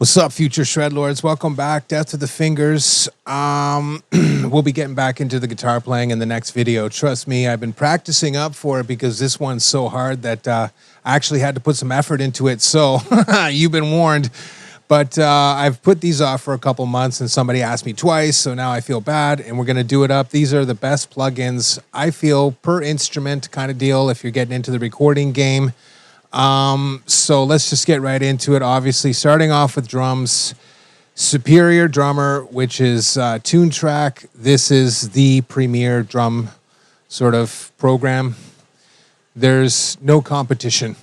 What's up, future shred lords? Welcome back. Death to the fingers. We'll be getting back into the guitar playing in the next video. Trust me, I've been practicing up for it because this one's so hard that I actually had to put some effort into it. So you've been warned. But I've put these off for a couple months and somebody asked me twice, so now I feel bad and we're going to do it up. These are the best plugins, I feel, per instrument kind of deal if you're getting into the recording game. So let's just get right into it. Obviously, starting off with drums, Superior Drummer, which is Tune Track. This is the premier drum sort of program. There's no competition.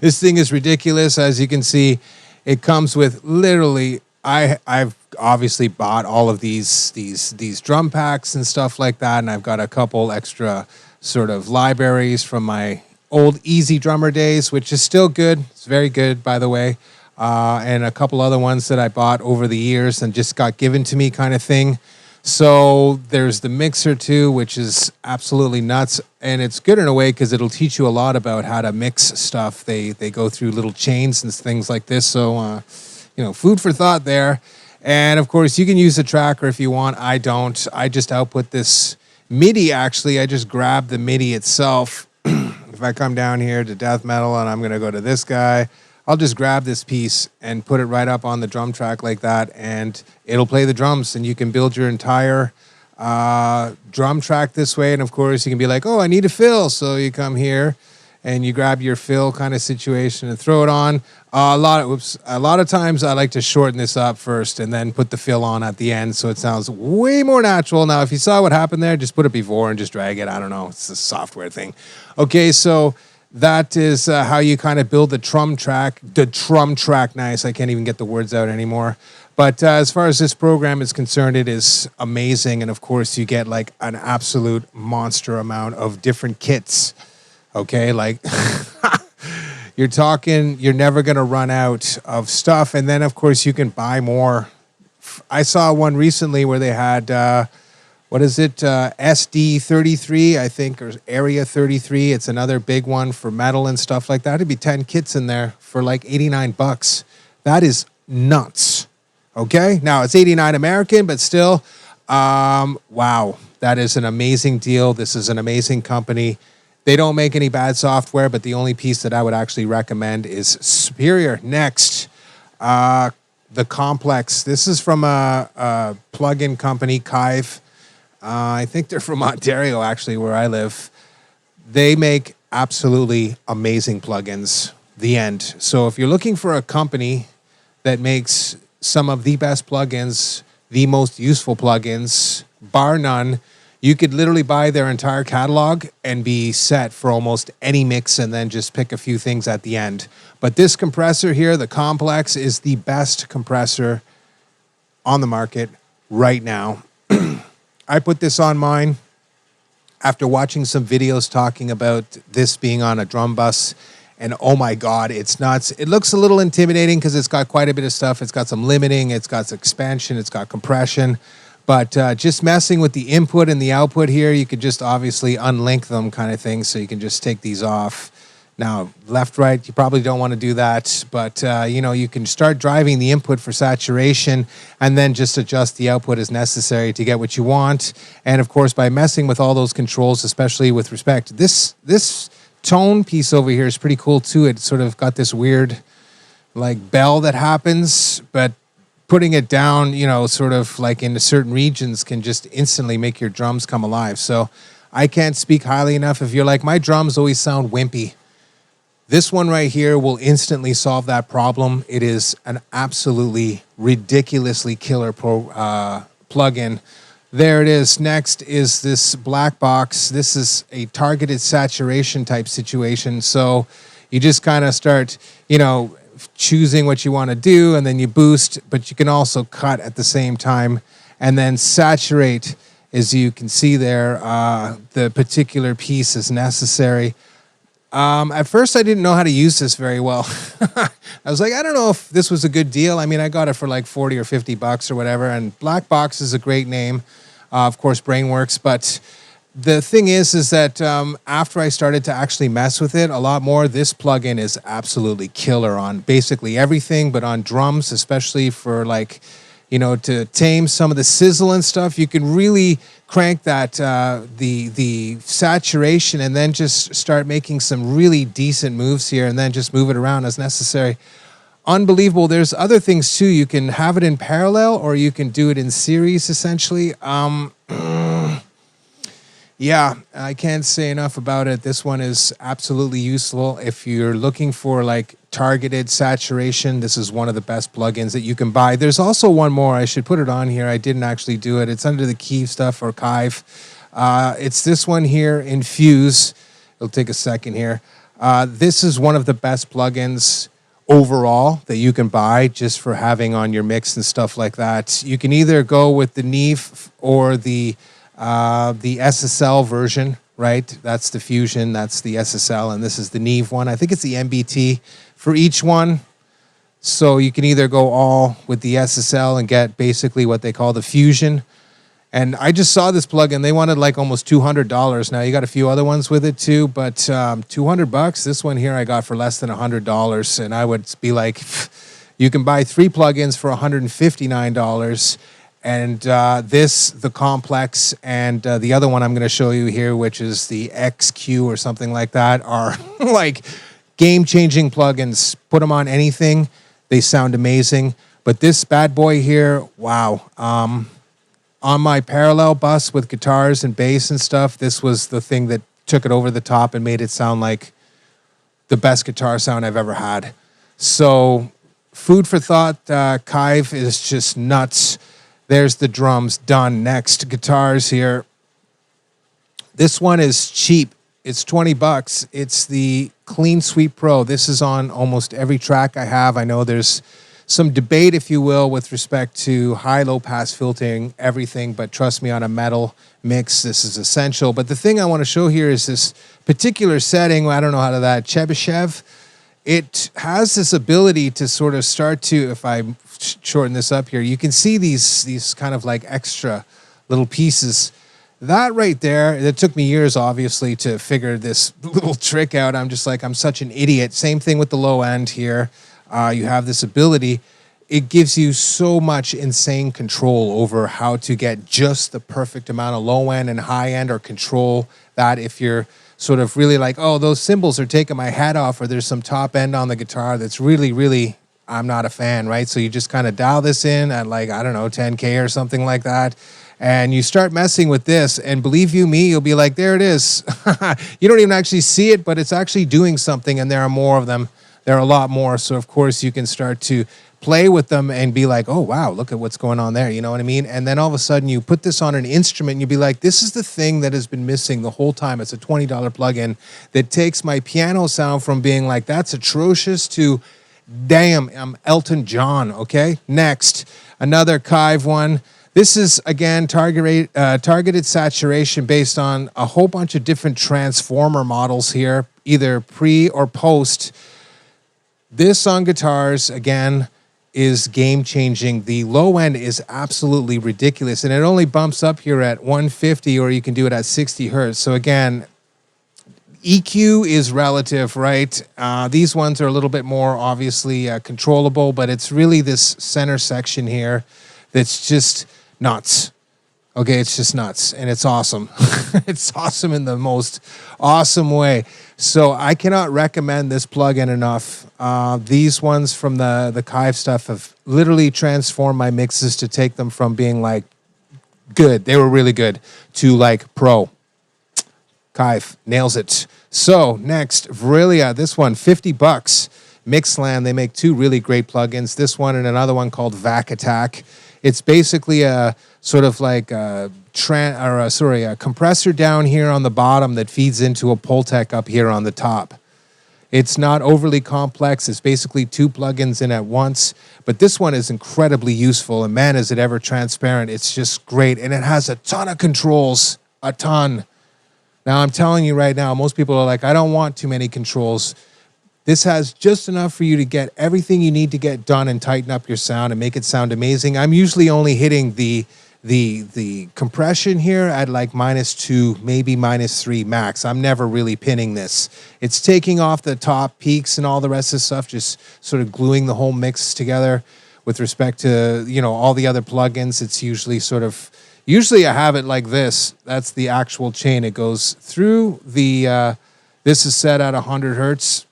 This thing is ridiculous. As you can see, it comes with literally, I've obviously bought all of these drum packs and stuff like that, and I've got a couple extra sort of libraries from my old Easy Drummer days, which is still good. It's very good, by the way. And a couple other ones that I bought over the years and just got given to me kind of thing. So there's the mixer too, which is absolutely nuts. And it's good in a way because it'll teach you a lot about how to mix stuff. They go through little chains and things like this. So, food for thought there. And of course, you can use the tracker if you want. I don't. I just output this MIDI, actually. I just grab the MIDI itself. If I come down here to death metal and I'm going to go to this guy, I'll just grab this piece and put it right up on the drum track like that, and it'll play the drums, and you can build your entire drum track this way. And of course, you can be like, oh, I need a fill. So you come here and you grab your fill kind of situation and throw it on. A lot of times I like to shorten this up first and then put the fill on at the end so it sounds way more natural. Now, if you saw what happened there, just put it before and just drag it. I don't know. It's a software thing. Okay, so that is how you kind of build the drum track. The drum track, nice. I can't even get the words out anymore. But as far as this program is concerned, it is amazing. And of course, you get like an absolute monster amount of different kits. Okay, like you're never going to run out of stuff. And then, of course, you can buy more. I saw one recently where they had, SD33, I think, or Area 33. It's another big one for metal and stuff like that. It'd be 10 kits in there for like $89. That is nuts. Okay, now it's 89 American, but still, wow, that is an amazing deal. This is an amazing company. They don't make any bad software, but the only piece that I would actually recommend is Superior. Next, the Complex. This is from a plug-in company, Kive. I think they're from Ontario, actually, where I live. They make absolutely amazing plugins. The end. So if you're looking for a company that makes some of the best plugins, the most useful plugins, bar none, you could literally buy their entire catalog and be set for almost any mix and then just pick a few things at the end. But this compressor here, the Complex, is the best compressor on the market right now. I put this on mine after watching some videos talking about this being on a drum bus. And oh my God, it's nuts. It looks a little intimidating because it's got quite a bit of stuff. It's got some limiting, it's got some expansion, it's got compression. But just messing with the input and the output here, you could just obviously unlink them kind of thing. So you can just take these off. Now, left, right, you probably don't want to do that. But, you can start driving the input for saturation and then just adjust the output as necessary to get what you want. And, of course, by messing with all those controls, especially with respect, this tone piece over here is pretty cool, too. It sort of got this weird, like, bell that happens, but putting it down, sort of like into certain regions can just instantly make your drums come alive. So I can't speak highly enough. If you're like, my drums always sound wimpy, this one right here will instantly solve that problem. It is an absolutely ridiculously killer plugin. There it is. Next is this black box. This is a targeted saturation type situation. So you just kind of start, choosing what you want to do, and then you boost, but you can also cut at the same time and then saturate, as you can see there, the particular piece is necessary. At first, I didn't know how to use this very well. I was like, I don't know if this was a good deal. I mean, I got it for like 40 or 50 bucks or whatever, and Black Box is a great name. Of course, Brainworks, but The thing is that after I started to actually mess with it a lot more, this plugin is absolutely killer on basically everything, but on drums, especially for like, to tame some of the sizzle and stuff. You can really crank that the saturation, and then just start making some really decent moves here, and then just move it around as necessary. Unbelievable. There's other things too. You can have it in parallel, or you can do it in series, essentially. Yeah, I can't say enough about it. This one is absolutely useful. If you're looking for like targeted saturation, this is one of the best plugins that you can buy. There's also one more. I should put it on here. I didn't actually do it. It's under the Key stuff or Kive. It's this one here, Infuse. It'll take a second here. This is one of the best plugins overall that you can buy just for having on your mix and stuff like that. You can either go with the Neve or the SSL version, right? That's the Fusion, that's the SSL, and this is the Neve one. I think it's the MBT for each one. So you can either go all with the SSL and get basically what they call the Fusion. And I just saw this plugin. They wanted like almost $200. Now you got a few other ones with it too, but $200. This one here I got for less than $100, and I would be like, you can buy 3 plugins for $159. And the Complex, and the other one I'm going to show you here, which is the XQ or something like that, are like game-changing plugins. Put them on anything. They sound amazing. But this bad boy here, wow. On my parallel bus with guitars and bass and stuff, this was the thing that took it over the top and made it sound like the best guitar sound I've ever had. So food for thought. Kive is just nuts. There's the drums done. Next, guitars here. This one is cheap. It's $20. It's the Clean Sweep Pro. This is on almost every track I have. I know there's some debate, if you will, with respect to high-low pass filtering, everything, but trust me, on a metal mix, this is essential. But the thing I want to show here is this particular setting. I don't know how to that. Chebyshev. It has this ability to sort of start to, if I shorten this up here, you can see these kind of like extra little pieces. That right there, it took me years, obviously, to figure this little trick out. I'm just like, I'm such an idiot. Same thing with the low end here. You have this ability. It gives you so much insane control over how to get just the perfect amount of low end and high end, or control that if you're sort of really like, oh, those cymbals are taking my head off, or there's some top end on the guitar that's really, really, I'm not a fan, right? So you just kind of dial this in at like, I don't know, 10K or something like that. And you start messing with this, and believe you me, you'll be like, there it is. You don't even actually see it, but it's actually doing something, and there are more of them. There are a lot more. So, of course, you can start to play with them and be like, oh, wow, look at what's going on there. You know what I mean? And then all of a sudden you put this on an instrument and you'll be like, this is the thing that has been missing the whole time. It's a $20 plugin that takes my piano sound from being like, that's atrocious, to, damn, I'm Elton John, okay? Next, another Kive one. This is, again, targeted saturation based on a whole bunch of different transformer models here, either pre or post. This on guitars, again, is game-changing. The low end is absolutely ridiculous, and it only bumps up here at 150, or you can do it at 60 hertz. So again, EQ is relative, right? These ones are a little bit more obviously controllable, but it's really this center section here that's just nuts. Okay, it's just nuts, and it's awesome. It's awesome in the most awesome way. So I cannot recommend this plugin enough. These ones from the Kive stuff have literally transformed my mixes to take them from being like good, they were really good, to like pro. Kive nails it. So next, Virilia, this one, $50. Mixland, they make 2 really great plugins. This one and another one called Vac Attack. It's basically a sort of like a compressor down here on the bottom that feeds into a Pultec up here on the top. It's not overly complex. It's basically 2 plugins in at once. But this one is incredibly useful. And man, is it ever transparent. It's just great. And it has a ton of controls. A ton. Now, I'm telling you right now, most people are like, I don't want too many controls. This has just enough for you to get everything you need to get done and tighten up your sound and make it sound amazing. I'm usually only hitting the the compression here at like -2, maybe -3 max. I'm never really pinning this. It's taking off the top peaks and all the rest of the stuff, just sort of gluing the whole mix together. With respect to, you know, all the other plugins, it's usually usually I have it like this. That's the actual chain. It goes through the, this is set at 100 hertz.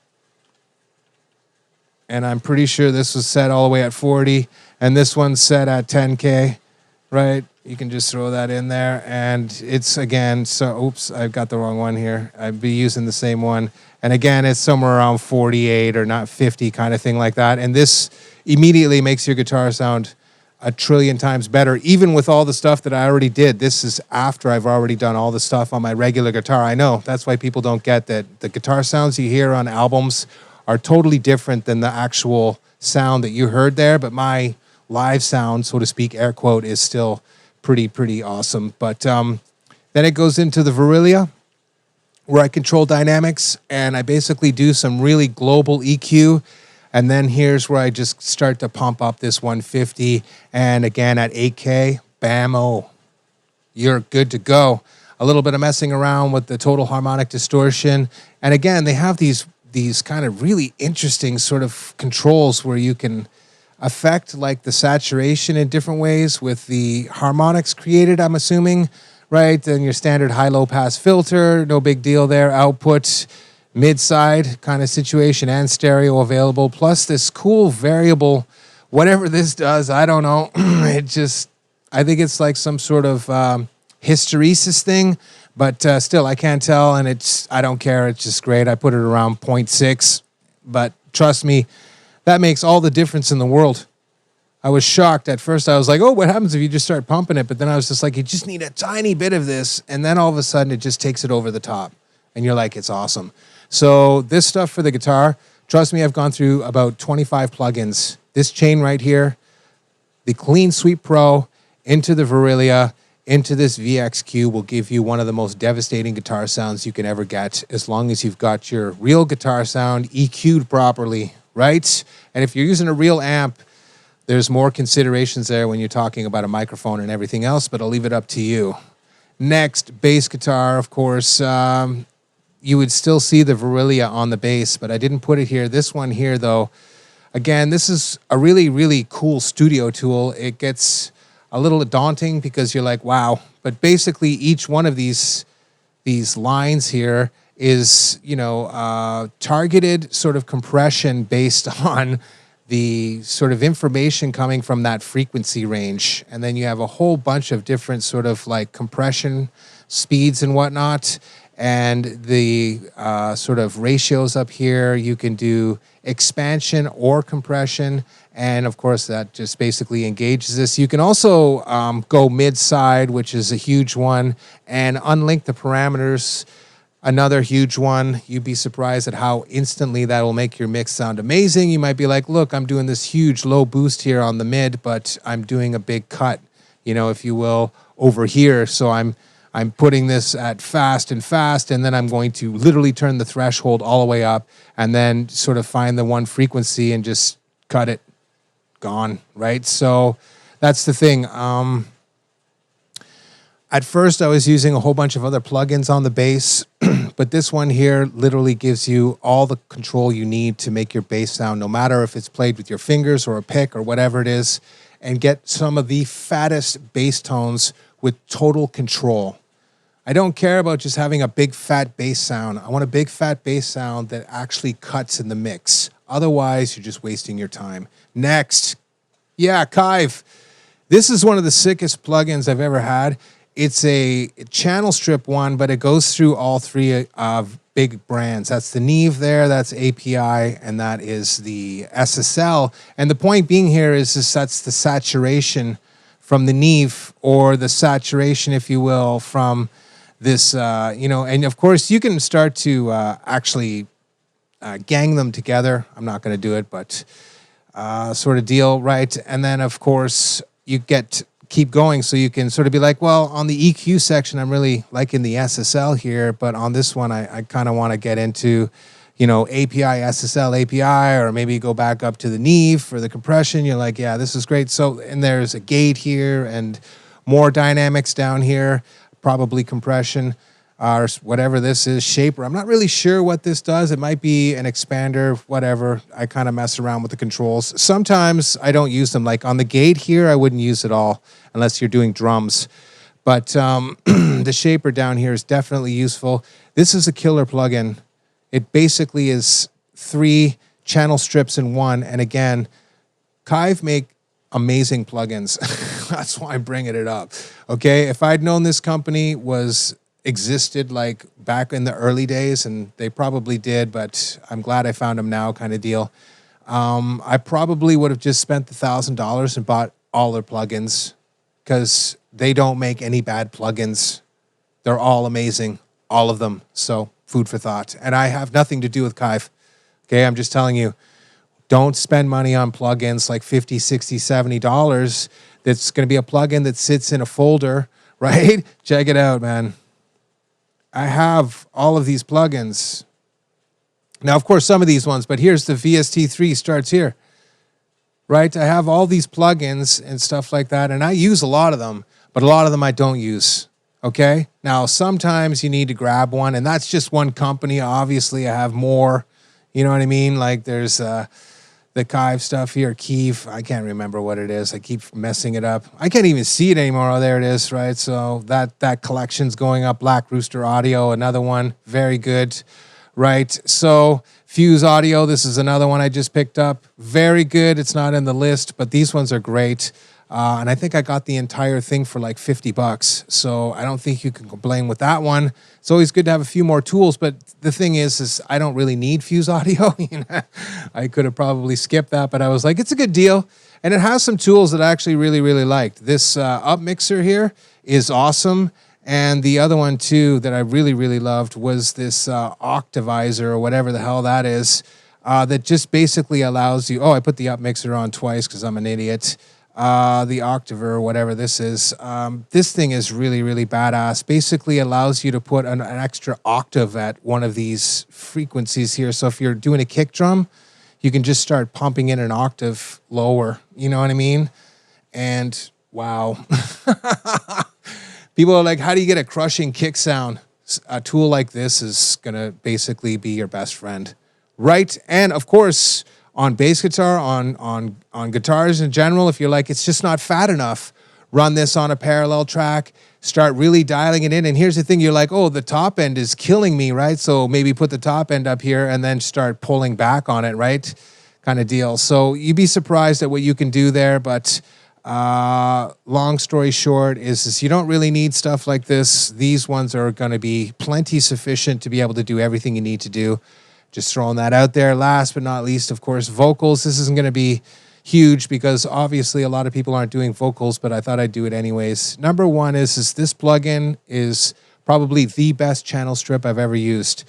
And I'm pretty sure this was set all the way at 40. And this one's set at 10K, right? You can just throw that in there. And it's, again, so, oops, I've got the wrong one here. I'd be using the same one. And again, it's somewhere around 48 or not 50 kind of thing like that. And this immediately makes your guitar sound a trillion times better, even with all the stuff that I already did. This is after I've already done all the stuff on my regular guitar. I know, that's why people don't get that the guitar sounds you hear on albums are totally different than the actual sound that you heard there, but my live sound, so to speak, air quote, is still pretty awesome. But then it goes into the Virilia, where I control dynamics, and I basically do some really global EQ. And then here's where I just start to pump up this 150. And again, at 8K, bam-o, you're good to go. A little bit of messing around with the total harmonic distortion. And again, they have these kind of really interesting sort of controls where you can affect like the saturation in different ways with the harmonics created, I'm assuming, right? Then your standard high-low pass filter, no big deal there. Output, mid-side kind of situation, and stereo available, plus this cool variable, whatever this does, I don't know. I think it's like some sort of hysteresis thing, but still, I can't tell, and I don't care. It's just great. I put it around 0.6, but trust me, that makes all the difference in the world. I was shocked. At first, I was like, oh, what happens if you just start pumping it? But then I was just like, you just need a tiny bit of this, and then all of a sudden, it just takes it over the top, and you're like, it's awesome. So this stuff for the guitar, trust me, I've gone through about 25 plugins. This chain right here, the Clean Sweep Pro into the Virilia, into this VXQ will give you one of the most devastating guitar sounds you can ever get, as long as you've got your real guitar sound EQ'd properly, right? And if you're using a real amp, there's more considerations there when you're talking about a microphone and everything else, but I'll leave it up to you. Next, bass guitar, of course. You would still see the Virilia on the bass, but I didn't put it here. This one here, though, again, this is a really cool studio tool. It gets a little daunting because you're like, wow. But basically, each one of these lines here is, you know, targeted sort of compression based on the sort of information coming from that frequency range. And then you have a whole bunch of different sort of like compression speeds and whatnot. And the sort of ratios up here, you can do expansion or compression. And of course, that just basically engages this. You can also go mid-side, which is a huge one, and unlink the parameters, another huge one. You'd be surprised at how instantly that will make your mix sound amazing. You might be like, look, I'm doing this huge low boost here on the mid, but I'm doing a big cut, you know, if you will, over here. So I'm putting this at fast, and then I'm going to literally turn the threshold all the way up and then sort of find the one frequency and just cut it. Gone, right? So that's the thing. At first, I was using a whole bunch of other plugins on the bass, but this one here literally gives you all the control you need to make your bass sound, no matter if it's played with your fingers or a pick or whatever it is, and get some of the fattest bass tones with total control. I don't care about just having a big fat bass sound. I want a big fat bass sound that actually cuts in the mix. Otherwise, you're just wasting your time. Next, yeah, Kive. This is one of the sickest plugins I've ever had. It's a channel strip one, but it goes through all three big brands. That's the Neve there, that's API, and that is the SSL. And the point being here is that's the saturation from the Neve, or the saturation, if you will, from this, you know, and of course you can start to actually gang them together. I'm not going to do it, but sort of deal, right? And then, of course, you keep going, so you can sort of be like, well, on the EQ section, I'm really liking the SSL here, but on this one, I kind of want to get into, you know, API, SSL, API, or maybe go back up to the Neve for the compression. You're like, yeah, this is great. So, and there's a gate here and More dynamics down here, probably compression, or whatever this is, shaper. I'm not really sure what this does. It might be an expander, whatever. I kind of mess around with the controls. Sometimes I don't use them. Like on the gate here, I wouldn't use it all unless you're doing drums. But the shaper down here is definitely useful. This is a killer plugin. It basically is 3 channel strips in one. And again, Kive make amazing plugins. That's why I'm bringing it up. Okay, if I'd known this company existed like back in the early days, and they probably did, but I'm glad I found them now, kind of deal. I probably would have just spent the $1,000 and bought all their plugins, because they don't make any bad plugins. They're all amazing, all of them. So food for thought. And I have nothing to do with Kive. Okay, I'm just telling you, don't spend money on plugins like $50, $60, $70. That's going to be a plugin that sits in a folder, right? Check it out, man. I have all of these plugins. Now, of course, some of these ones, but here's the VST3 starts here, right? I have all these plugins and stuff like that, and I use a lot of them, but a lot of them I don't use, okay? Now, sometimes you need to grab one, and that's just one company. Obviously, I have more, you know what I mean? Like there's the Kive stuff here, Keeve. I can't remember what it is. I keep messing it up. I can't even see it anymore. Oh, there it is, right? So that collection's going up. Black Rooster Audio, another one. Very good, right? So Fuse Audio, this is another one I just picked up. Very good. It's not in the list, but these ones are great. And I think I got the entire thing for like $50. So I don't think you can complain with that one. It's always good to have a few more tools, but the thing is I don't really need Fuse Audio. I could have probably skipped that, but I was like, it's a good deal. And it has some tools that I actually really, really liked. This up mixer here is awesome. And the other one too that I really, really loved was this Octavizer or whatever the hell that is, that just basically allows you, I put the up mixer on twice because I'm an idiot. The Octaver or whatever this is. This thing is really, really badass. Basically allows you to put an extra octave at one of these frequencies here. So if you're doing a kick drum, you can just start pumping in an octave lower. You know what I mean? And wow. People are like, how do you get a crushing kick sound? A tool like this is going to basically be your best friend. Right? And of course, on bass guitar, on guitars in general, if you're like, it's just not fat enough, run this on a parallel track, start really dialing it in. And here's the thing, you're like, the top end is killing me, right? So maybe put the top end up here and then start pulling back on it, right? Kind of deal. So you'd be surprised at what you can do there, but long story short is you don't really need stuff like this. These ones are going to be plenty sufficient to be able to do everything you need to do. Just throwing that out there. Last but not least, of course, vocals. This isn't going to be huge because obviously a lot of people aren't doing vocals, but I thought I'd do it anyways. Number one is this plugin is probably the best channel strip I've ever used.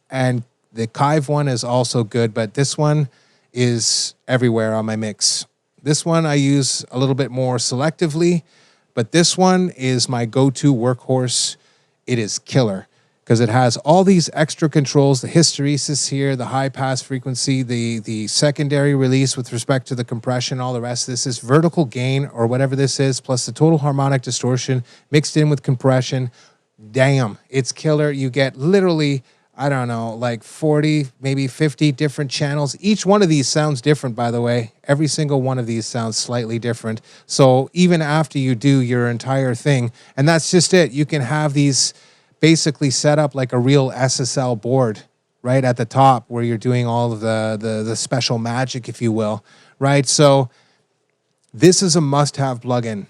And the Kive one is also good, but this one is everywhere on my mix. This one I use a little bit more selectively, but this one is my go-to workhorse. It is killer, because it has all these extra controls, the hysteresis here, the high pass frequency, the secondary release with respect to the compression, all the rest. This is vertical gain or whatever this is, plus the total harmonic distortion mixed in with compression. Damn, it's killer. You get literally, I don't know, like 40, maybe 50 different channels. Each one of these sounds different, by the way. Every single one of these sounds slightly different. So even after you do your entire thing, and that's just it, you can have these basically set up like a real SSL board right at the top where you're doing all of the special magic, if you will, right? So this is a must-have plugin.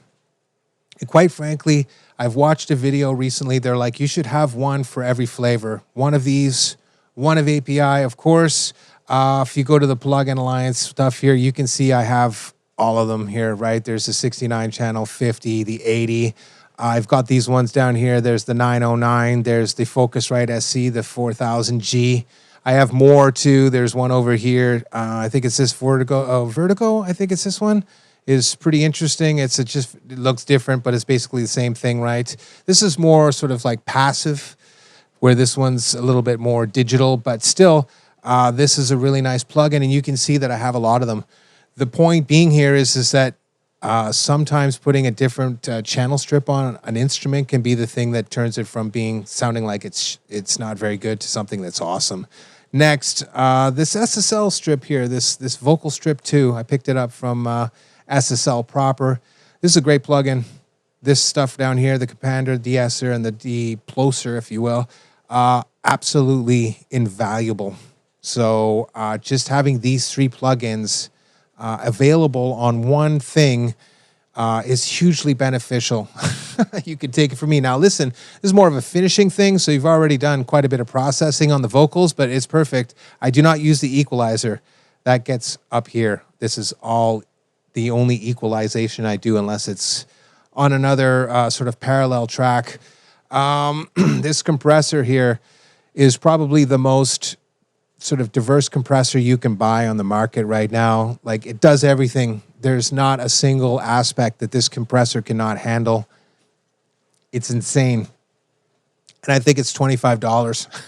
And quite frankly, I've watched a video recently. They're like, you should have one for every flavor. One of these, one of API, of course. If you go to the Plugin Alliance stuff here, you can see I have all of them here, right? There's the 69 channel, 50, the 80. I've got these ones down here. There's the 909. There's the Focusrite SC, the 4000G. I have more too. There's one over here. I think it's this Vertigo. Vertigo, I think it's this one. Is pretty interesting. It looks different, but it's basically the same thing, right? This is more sort of like passive, where this one's a little bit more digital, but still, this is a really nice plugin, and you can see that I have a lot of them. The point being here is that Sometimes putting a different channel strip on an instrument can be the thing that turns it from being sounding like it's not very good to something that's awesome. Next, this SSL strip here, this vocal strip 2, I picked it up from SSL proper. This is a great plugin. This stuff down here, the Commander, the de-esser, and the de-ploser, if you will, absolutely invaluable. So just having these 3 plugins available on one thing is hugely beneficial. You can take it from me. Now, listen, this is more of a finishing thing, so you've already done quite a bit of processing on the vocals, but it's perfect. I do not use the equalizer. That gets up here. This is all the only equalization I do unless it's on another sort of parallel track. This compressor here is probably the most sort of diverse compressor you can buy on the market right now. Like, it does everything. There's not a single aspect that this compressor cannot handle. It's insane. And I think it's $25.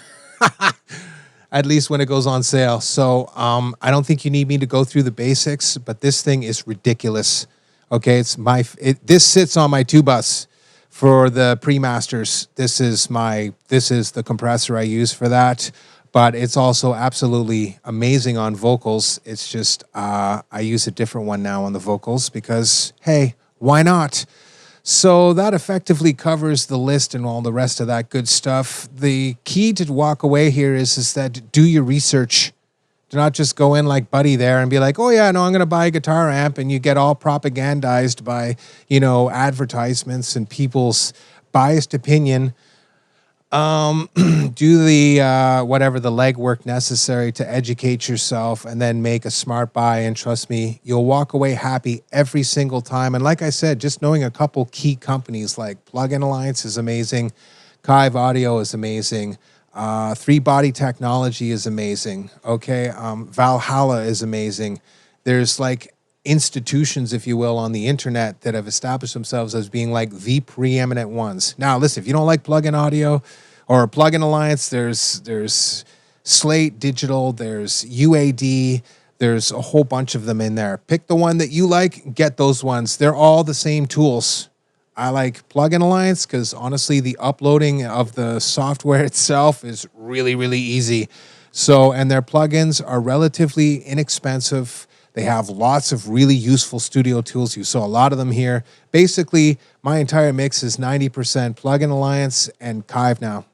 At least when it goes on sale. So I don't think you need me to go through the basics, but this thing is ridiculous. Okay, this sits on my 2-bus for the pre-masters. This is the compressor I use for that. But it's also absolutely amazing on vocals. It's just I use a different one now on the vocals because, hey, why not? So that effectively covers the list and all the rest of that good stuff. The key to walk away here is that do your research. Do not just go in like Buddy there and be like, oh, yeah, no, I'm going to buy a guitar amp, and you get all propagandized by, advertisements and people's biased opinion. Do the whatever the legwork necessary to educate yourself and then make a smart buy. And trust me, you'll walk away happy every single time. And like I said, just knowing a couple key companies like Plug-in Alliance is amazing. Kive Audio is amazing. 3-Body Technology is amazing. Okay. Valhalla is amazing. There's like institutions, if you will, on the internet that have established themselves as being like the preeminent ones. Now, listen, if you don't like Plug-in Audio or Plug-in Alliance, there's Slate Digital, there's UAD, there's a whole bunch of them in there. Pick the one that you like, get those ones. They're all the same tools. I like Plug-in Alliance because honestly, the uploading of the software itself is really, really easy. So, and their plugins are relatively inexpensive. They have lots of really useful studio tools. You saw a lot of them here. Basically, my entire mix is 90% Plug-in Alliance and Kive now.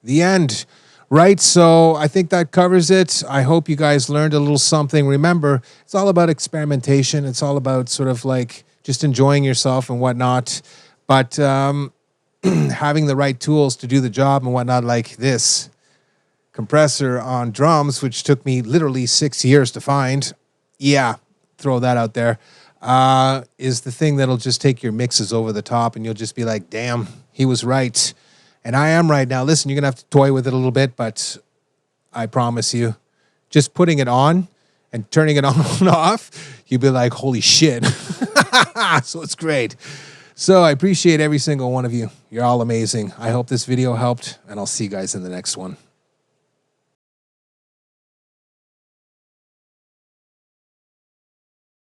The end. Right, so I think that covers it. I hope you guys learned a little something. Remember, it's all about experimentation. It's all about sort of like just enjoying yourself and whatnot. But having the right tools to do the job and whatnot, like this compressor on drums, which took me literally 6 years to find. Yeah, throw that out there. Is the thing that'll just take your mixes over the top and you'll just be like, damn, he was right. And I am right now. Listen, you're going to have to toy with it a little bit, but I promise you, just putting it on and turning it on and off, you'll be like, holy shit. So it's great. So I appreciate every single one of you. You're all amazing. I hope this video helped, and I'll see you guys in the next one.